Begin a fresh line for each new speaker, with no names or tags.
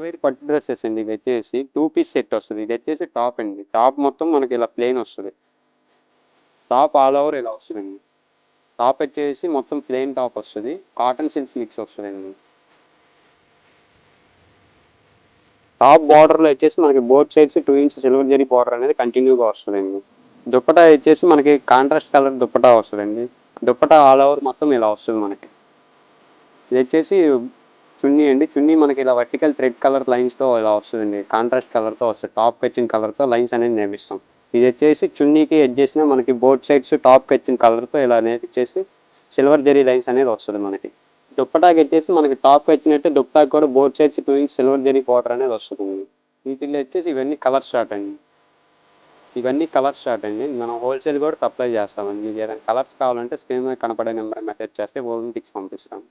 Wear పట్టు dresses అండి. ఇది వచ్చేసి 2 పీస్ సెట్ వస్తది. ఇది వచ్చేసి టాప్ అండి. టాప్ మొత్తం మనకి ఇలా ప్లెయిన్ వస్తది. టాప్ ఆల్ ఓవర్ ఇలా వస్తదండి. టాప్ వచ్చేసి మొత్తం ప్లెయిన్ టాప్ వస్తది. కాటన్ సిల్క్ మిక్స్ వస్తదండి. టాప్ బార్డర్లో వచ్చేసి మనకి both sides 2 inch silver zari border అనేది కంటిన్యూగా వస్తుందండి. దుప్పటా వచ్చేసి మనకి కాంట్రాస్ట్ కలర్ దుప్పటా వస్తుందండి. దుప్పటా ఆల్ ఓవర్ మొత్తం ఇలా వస్తుంది మనకి. ఇది వచ్చేసి చున్నీ అండి. చున్నీ మనకి ఇలా వర్టికల్ థ్రెడ్ కలర్ లైన్స్తో ఇలా వస్తుందండి. కాంట్రాస్ట్ కలర్తో వస్తుంది. టాప్ వచ్చిన కలర్తో లైన్స్ అనేది నేర్పిస్తాం. ఇది వచ్చేసి చున్నీకి చేసిన మనకి బోత్ సైడ్స్ టాప్ వచ్చిన కలర్తో ఇలా నేర్పించేసి సిల్వర్ జరీ లైన్స్ అనేది వస్తుంది మనకి. దుప్పటాకి వచ్చేసి మనకి టాప్ వచ్చినట్టు దుప్పటాకి కూడా both sides 2 inch silver zari border అనేది వస్తుంది. వీటిల్లో వచ్చేసి ఇవన్నీ కలర్ షార్ట్ అండి. మనం హోల్సేల్ కూడా సప్లై చేస్తామండి. మీకు ఏదైనా కలర్స్ కావాలంటే స్క్రీన్ మీద కనపడే నెంబర్ మెసేజ్ చేస్తే ఓల్ని పిక్స్ పంపిస్తాం.